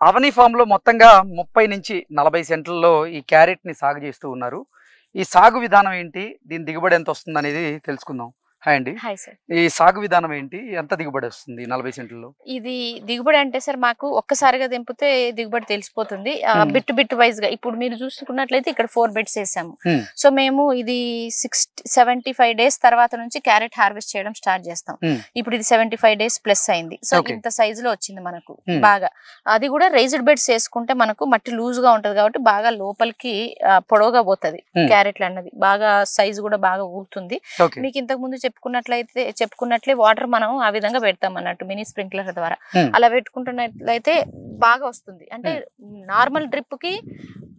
అవని form లో మొత్తంగా 30 నుంచి 40 సెంట్లలో ఈ క్యారెట్ ని సాగు చేస్తూ ఉన్నారు. ఈ సాగు విధానం ఏంటి? దీని దిగుబడి ఎంత వస్తుంది అనేది తెలుసుకుందాం. హాయ్ అండి. Hi sir. ఈ సాగు విధానం ఏంటి? ఎంత దిగుబడి వస్తుంది 40 సెంట్లలో? ఇది దిగుబడి అంటే సార్ మాకు ఒక్కసారిగా దింపితే దిగుబడి తెలిసిపోతుంది. బిట్ బిట్ వైజ్ గా ఇప్పుడు మీరు చూసుకున్నట్లయితే ఇక్కడ 4 బెడ్స్ వేసాము. సో మేము ఇది 75 డేస్ తర్వాత నుంచి క్యారెట్ హార్వెస్ట్ చేయడం స్టార్ట్ చేస్తాం. ఇప్పుడు ఇది 75 డేస్ ప్లస్ అయింది. సో ఇంత సైజ్ లో వచ్చింది మనకు బాగా. అది కూడా రైజ్డ్ బెడ్స్ వేసుకుంటే మనకు మట్టి లూజ్ గా ఉంటది కాబట్టి బాగా లోపలికి పొడవుగా పోతుంది క్యారెట్లు అన్నది. బాగా సైజ్ కూడా బాగా ఊరుతుంది. మీకు ఇంతకు ముందు చెప్పుకున్నట్లే వాటర్ మనం ఆ విధంగా పెడతాం అన్నట్టు మినీ స్ప్రింక్లర్ ద్వారా. అలా పెట్టుకుంటున్నట్లయితే బాగా వస్తుంది. అంటే నార్మల్ డ్రిప్ కి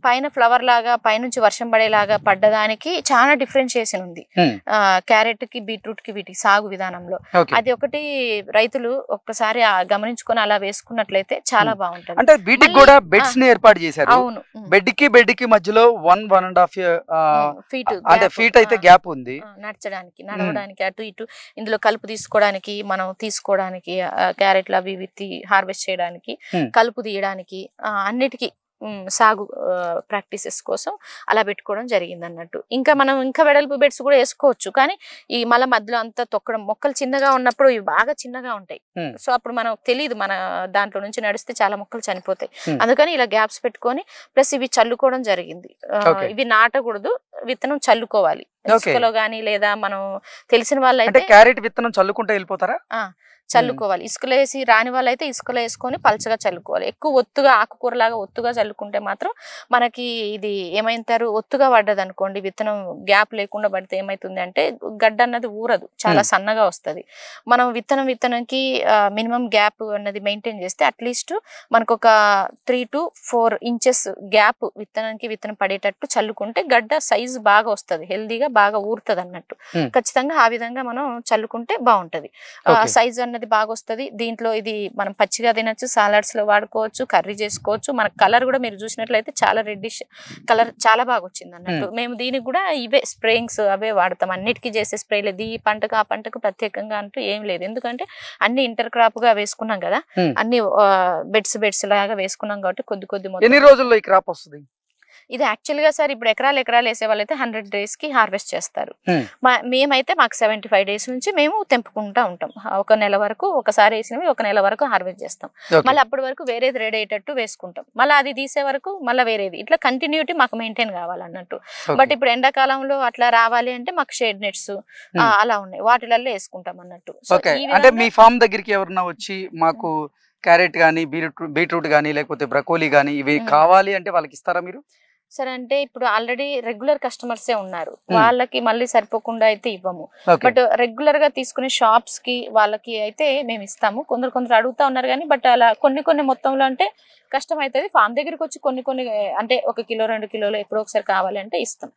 పైన ఫ్లవర్ లాగా పైనుంచి వర్షం పడేలాగా పడ్డదానికి చాలా డిఫరెన్షియేషన్ ఉంది క్యారెట్ కి బీట్రూట్ కి వీటి సాగు విధానంలో. అది ఒకటి రైతులు ఒక్కసారి గమనించుకొని అలా వేసుకున్నట్లయితే చాలా బాగుంటది. అంటే వీటికి కూడా బెడ్స్ ని ఏర్పాటు చేశారు. అవును, బెడ్ కి మధ్యలో 1.5 ఫీట్ అయితే గ్యాప్ ఉంది నడవడానికి అటు ఇటు. ఇందులో కలుపు తీసుకోవడానికి క్యారెట్లు అవి హార్వెస్ట్ చేయడానికి కలుపు తీయడానికి అన్నిటికీ సాగు ప్రాక్టీసెస్ కోసం అలా పెట్టుకోవడం జరిగింది అన్నట్టు. ఇంకా వెడల్పు బెడ్స్ కూడా వేసుకోవచ్చు. కానీ ఈ మళ్ళీ మధ్యలో అంతా తొక్కడం, మొక్కలు చిన్నగా ఉన్నప్పుడు ఇవి బాగా చిన్నగా ఉంటాయి. సో అప్పుడు మనకు తెలియదు, మన దాంట్లో నుంచి నడిస్తే చాలా మొక్కలు చనిపోతాయి. అందుకని ఇలా గ్యాప్స్ పెట్టుకొని ప్లస్ ఇవి చల్లుకోవడం జరిగింది. ఇవి నాటకూడదు, విత్తనం చల్లుకోవాలి ఇసుకలో గానీ, లేదా మనం తెలిసిన వాళ్ళైతే క్యారెట్ విత్తనం చల్లుకుంటే వెళ్ళిపోతారా? చల్లుకోవాలి. ఇసుకలో వేసి రాని వాళ్ళైతే ఇసుకలో వేసుకొని పలచగా చల్లుకోవాలి. ఎక్కువ ఒత్తుగా ఆకుకూరలాగా ఒత్తుగా చల్లుకుంటే మాత్రం మనకి ఇది ఏమైంటారు, ఒత్తుగా పడ్డది అనుకోండి, విత్తనం గ్యాప్ లేకుండా పడితే ఏమైతుంది అంటే గడ్డ అన్నది ఊరదు, చాలా సన్నగా వస్తుంది. మనం విత్తనంకి మినిమం గ్యాప్ అన్నది మెయింటైన్ చేస్తే అట్లీస్ట్ మనకు ఒక 3 to 4 ఇంచెస్ గ్యాప్ విత్తనం పడేటట్టు చల్లుకుంటే గడ్డ సైజు బాగా వస్తుంది, హెల్దీగా బాగా ఊరుతుంది అన్నట్టు. ఖచ్చితంగా ఆ విధంగా మనం చల్లుకుంటే బాగుంటది. సైజు అన్నది బాగా వస్తుంది. దీంట్లో ఇది మనం పచ్చిగా తినచ్చు, సాలడ్స్ లో వాడుకోవచ్చు, కర్రీ చేసుకోవచ్చు. మన కలర్ కూడా మీరు చూసినట్లయితే చాలా రెడ్డిష్ కలర్ చాలా బాగా వచ్చింది అన్నట్టు. మేము దీనికి కూడా ఇవే స్ప్రేయింగ్స్ అవే వాడతాం. అన్నిటికీ చేసే స్ప్రేలు ఈ పంటకు ఆ పంటకు ప్రత్యేకంగా అంటూ ఏం లేదు. ఎందుకంటే అన్ని ఇంటర్ క్రాప్ గా వేసుకున్నాం కదా, అన్ని బెడ్స్ లాగా వేసుకున్నాం కాబట్టి కొద్ది ఎన్ని రోజుల్లో ఈ క్రాప్ వస్తుంది? ఇది యాక్చువల్ గా సార్ ఇప్పుడు ఎకరాలు వేసే వాళ్ళైతే 100 days కి హార్వెస్ట్ చేస్తారు. మేమైతే మాకు 75 days నుంచి మేము తెంపుకుంటా ఉంటాం. ఒక నెల వరకు ఒకసారి వేసినవి ఒక నెల వరకు హార్వెస్ట్ చేస్తాం. మళ్ళీ అప్పటి వరకు వేరేది రెడీ అయ్యేటట్టు వేసుకుంటాం. మళ్ళీ అది తీసే వరకు మళ్ళీ వేరేది, ఇట్లా కంటిన్యూటీ మాకు మెయింటైన్ కావాలన్నట్టు. బట్ ఇప్పుడు ఎండాకాలంలో అట్లా రావాలి అంటే మాకు షేడ్ నెట్స్ అలా ఉన్నాయి, వాటిలలో వేసుకుంటాం అన్నట్టు. అంటే మీ ఫామ్ దగ్గరికి ఎవరన్నా వచ్చి మాకు క్యారెట్ గానీ, బీట్రూట్ గానీ, లేకపోతే బ్రకోలీ గానీ ఇవి కావాలి అంటే వాళ్ళకి ఇస్తారా మీరు? సరే, అంటే ఇప్పుడు ఆల్రెడీ రెగ్యులర్ కస్టమర్సే ఉన్నారు, వాళ్ళకి మళ్ళీ సరిపోకుండా అయితే ఇవ్వము. బట్ రెగ్యులర్ గా తీసుకునే షాప్స్ కి వాళ్ళకి అయితే మేము ఇస్తాము. కొందరు అడుగుతా ఉన్నారు కానీ, బట్ అలా కొన్ని మొత్తంలో అంటే కష్టం అవుతుంది. ఫామ్ దగ్గరికి వచ్చి కొన్ని అంటే 1 కిలో 2 కిలోలు ఎప్పుడో ఒకసారి కావాలి అంటే ఇస్తాం.